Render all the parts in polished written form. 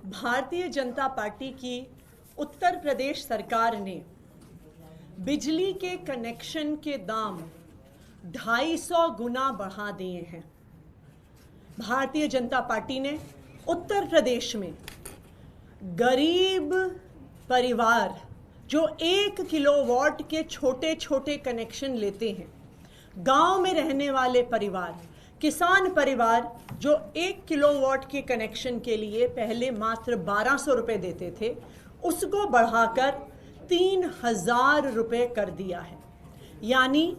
Bharatiya Janata party की उत्तर प्रदेश सरकार ने बिजली के कनेक्शन के दाम 250 गुना बढ़ा दिए हैं। भारतीय जनता पार्टी ने उत्तर प्रदेश में गरीब परिवार जो 1 किलोवाट के छोटे छोटे कनेक्शन लेते हैं, गांव में रहने वाले परिवार, किसान परिवार जो 1 किलोवाट के कनेक्शन के लिए पहले मात्र 1200 रुपये देते थे, उसको बढ़ाकर 3000 रुपये कर दिया है। यानी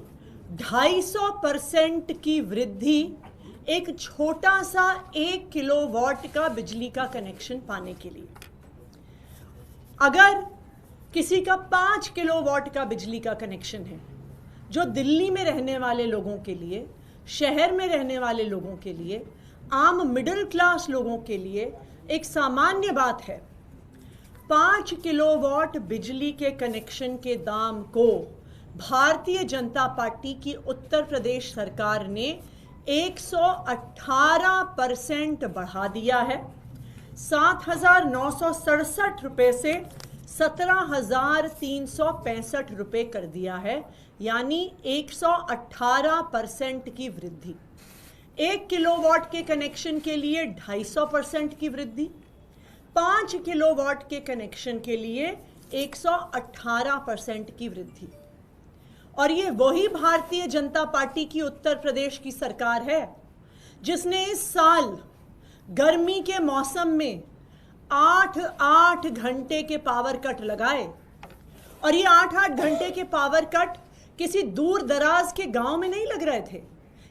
250% की वृद्धि एक छोटा सा 1 किलोवाट का बिजली का कनेक्शन पाने के लिए। अगर किसी का 5 किलोवाट का बिजली का कनेक्शन है, जो दिल्ली में रहने वाले लोगों के लिए, शहर में रहने वाले लोगों के लिए, आम मिडिल क्लास लोगों के लिए एक सामान्य बात है, 5 किलोवाट बिजली के कनेक्शन के दाम को भारतीय जनता पार्टी की उत्तर प्रदेश सरकार ने 118% बढ़ा दिया है। 7,967 रुपये से 17,365 रुपये कर दिया है, यानी 118% की वृद्धि। 1 किलोवाट के कनेक्शन के लिए 250% की वृद्धि, 5 किलोवाट के कनेक्शन के लिए 118% की वृद्धि। और ये वही भारतीय जनता पार्टी की उत्तर प्रदेश की सरकार है जिसने इस साल गर्मी के मौसम में 8-8 घंटे के पावर कट लगाए। और ये 8-8 घंटे के पावर कट किसी दूर दराज के गांव में नहीं लग रहे थे,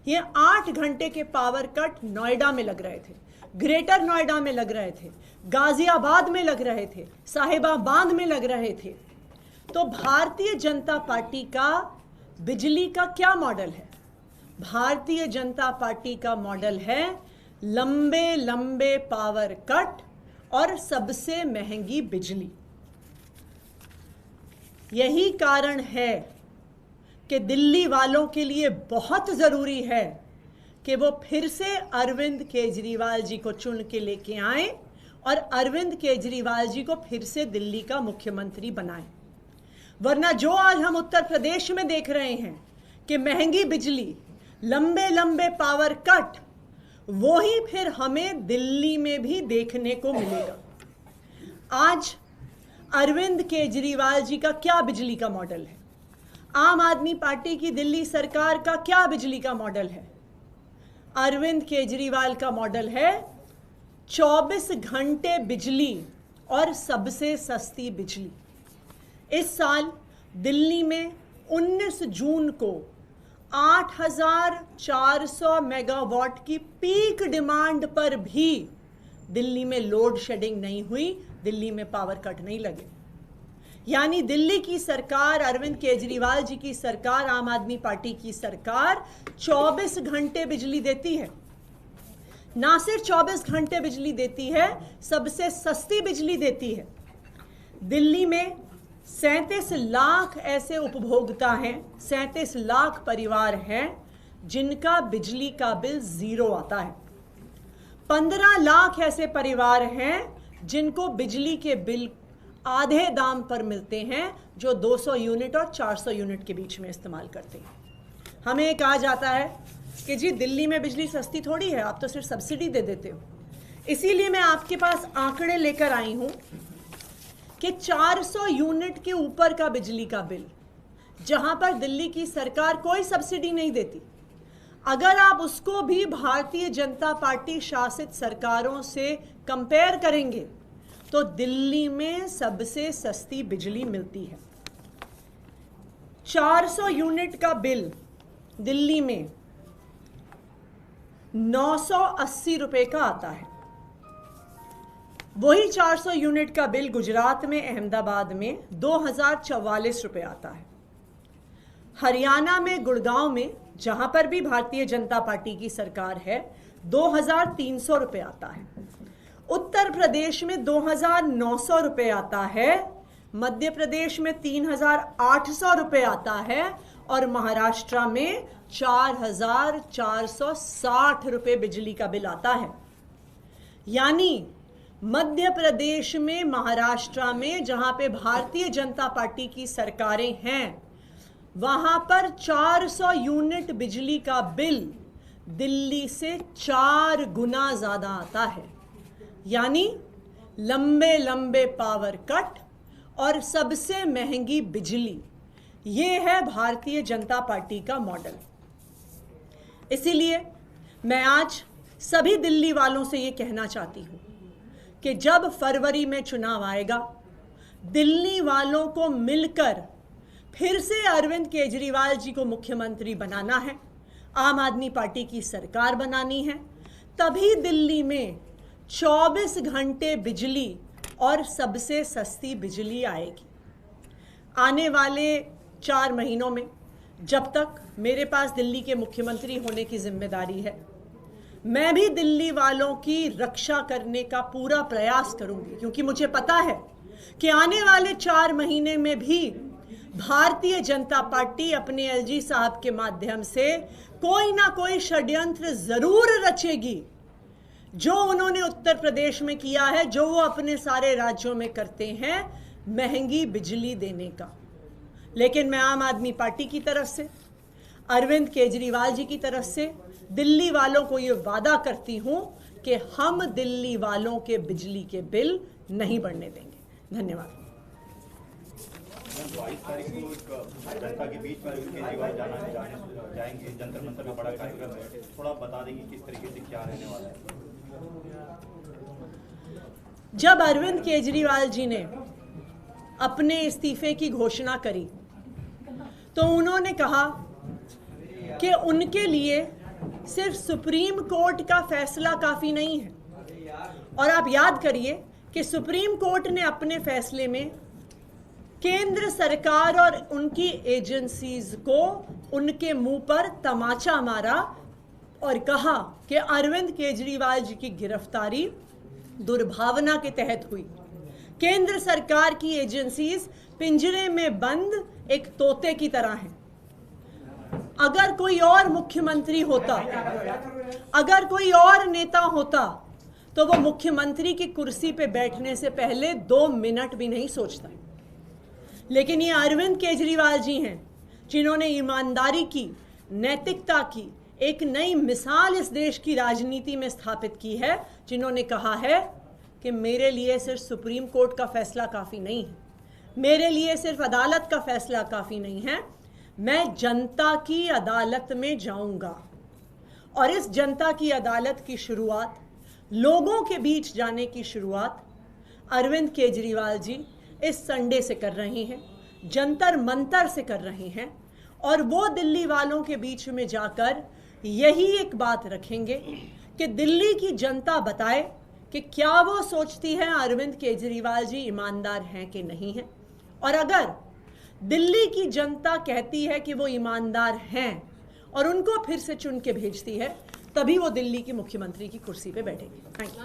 ये 8 घंटे के पावर कट नोएडा में लग रहे थे, ग्रेटर नोएडा में लग रहे थे, गाजियाबाद में लग रहे थे, साहिबाबाद में लग रहे थे। तो भारतीय जनता पार्टी का बिजली का क्या मॉडल है? भारतीय जनता पार्टी का मॉडल है लंबे लंबे पावर कट और सबसे महंगी बिजली। यही कारण है कि दिल्ली वालों के लिए बहुत ज़रूरी है कि वो फिर से अरविंद केजरीवाल जी को चुन के लेके आए और अरविंद केजरीवाल जी को फिर से दिल्ली का मुख्यमंत्री बनाएं। वरना जो आज हम उत्तर प्रदेश में देख रहे हैं कि महंगी बिजली, लंबे लंबे पावर कट, वो ही फिर हमें दिल्ली में भी देखने को मिलेगा। आज अरविंद केजरीवाल जी का क्या बिजली का मॉडल है? आम आदमी पार्टी की दिल्ली सरकार का क्या बिजली का मॉडल है? अरविंद केजरीवाल का मॉडल है 24 घंटे बिजली और सबसे सस्ती बिजली। इस साल दिल्ली में 19 जून को 8,400 मेगावाट की पीक डिमांड पर भी दिल्ली में लोड शेडिंग नहीं हुई, दिल्ली में पावर कट नहीं लगे। यानी दिल्ली की सरकार, अरविंद केजरीवाल जी की सरकार, आम आदमी पार्टी की सरकार 24 घंटे बिजली देती है। ना सिर्फ 24 घंटे बिजली देती है, सबसे सस्ती बिजली देती है। दिल्ली में 37 लाख ऐसे उपभोक्ता हैं, 37 लाख परिवार हैं जिनका बिजली का बिल 0 आता है। 15 लाख ऐसे परिवार हैं जिनको बिजली के बिल आधे दाम पर मिलते हैं, जो 200 यूनिट और 400 यूनिट के बीच में इस्तेमाल करते हैं। हमें कहा जाता है कि जी दिल्ली में बिजली सस्ती थोड़ी है, आप तो सिर्फ सब्सिडी दे देते हो। इसीलिए मैं आपके पास आंकड़े लेकर आई हूं कि 400 यूनिट के ऊपर का बिजली का बिल, जहां पर दिल्ली की सरकार कोई सब्सिडी नहीं देती, अगर आप उसको भी भारतीय जनता पार्टी शासित सरकारों से कंपेयर करेंगे तो दिल्ली में सबसे सस्ती बिजली मिलती है। 400 यूनिट का बिल दिल्ली में 980 रुपए का आता है। वही 400 यूनिट का बिल गुजरात में, अहमदाबाद में 2044 रुपए आता है। हरियाणा में, गुड़गांव में, जहां पर भी भारतीय जनता पार्टी की सरकार है, 2300 रुपए आता है। उत्तर प्रदेश में 2900 रुपए आता है, मध्य प्रदेश में 3800 रुपए आता है और महाराष्ट्र में 4,460 रुपए बिजली का बिल आता है। यानी मध्य प्रदेश में, महाराष्ट्र में, जहां पे भारतीय जनता पार्टी की सरकारें हैं, वहां पर 400 यूनिट बिजली का बिल दिल्ली से 4 गुना ज्यादा आता है। यानी लंबे लंबे पावर कट और सबसे महंगी बिजली, ये है भारतीय जनता पार्टी का मॉडल। इसीलिए मैं आज सभी दिल्ली वालों से ये कहना चाहती हूं कि जब फरवरी में चुनाव आएगा, दिल्ली वालों को मिलकर फिर से अरविंद केजरीवाल जी को मुख्यमंत्री बनाना है, आम आदमी पार्टी की सरकार बनानी है, तभी दिल्ली में 24 घंटे बिजली और सबसे सस्ती बिजली आएगी। आने वाले 4 महीनों में, जब तक मेरे पास दिल्ली के मुख्यमंत्री होने की जिम्मेदारी है, मैं भी दिल्ली वालों की रक्षा करने का पूरा प्रयास करूंगी, क्योंकि मुझे पता है कि आने वाले 4 महीने में भी भारतीय जनता पार्टी अपने एलजी साहब के माध्यम से कोई ना कोई षड्यंत्र जरूर रचेगी, जो उन्होंने उत्तर प्रदेश में किया है, जो वो अपने सारे राज्यों में करते हैं, महंगी बिजली देने का। लेकिन मैं आम आदमी पार्टी की तरफ से, अरविंद केजरीवाल जी की तरफ से दिल्ली वालों को ये वादा करती हूं कि हम दिल्ली वालों के बिजली के बिल नहीं बढ़ने देंगे। धन्यवाद। 22 तारीख को जनता के बीच में केजरीवाल जाएंगे, जंतर मंतर में बड़ा कार्यक्रम है, थोड़ा बता देंगे किस तरीके से क्या रहने वाला है। जब अरविंद केजरीवाल जी ने अपने इस्तीफे की घोषणा करी तो उन्होंने कहा कि उनके लिए सिर्फ सुप्रीम कोर्ट का फैसला काफी नहीं है। और आप याद करिए कि सुप्रीम कोर्ट ने अपने फैसले में केंद्र सरकार और उनकी एजेंसीज को उनके मुंह पर तमाचा मारा और कहा कि अरविंद केजरीवाल जी की गिरफ्तारी दुर्भावना के तहत हुई। केंद्र सरकार की एजेंसीज पिंजरे में बंद एक तोते की तरह हैं। अगर कोई और मुख्यमंत्री होता, अगर कोई और नेता होता, तो वो मुख्यमंत्री की कुर्सी पे बैठने से पहले 2 मिनट भी नहीं सोचता। लेकिन ये अरविंद केजरीवाल जी हैं जिन्होंने ईमानदारी की, नैतिकता की एक नई मिसाल इस देश की राजनीति में स्थापित की है, जिन्होंने कहा है कि मेरे लिए सिर्फ सुप्रीम कोर्ट का फैसला काफी नहीं है, मेरे लिए सिर्फ अदालत का फैसला काफी नहीं है, मैं जनता की अदालत में जाऊंगा। और इस जनता की अदालत की शुरुआत, लोगों के बीच जाने की शुरुआत अरविंद केजरीवाल जी इस संडे से कर रहे हैं, जंतर मंतर से कर रहे हैं। और वो दिल्ली वालों के बीच में जाकर यही एक बात रखेंगे कि दिल्ली की जनता बताए कि क्या वो सोचती है अरविंद केजरीवाल जी ईमानदार हैं कि नहीं हैं। और अगर दिल्ली की जनता कहती है कि वो ईमानदार हैं और उनको फिर से चुन के भेजती है, तभी वो दिल्ली की मुख्यमंत्री की कुर्सी पे बैठेंगे। Thank you.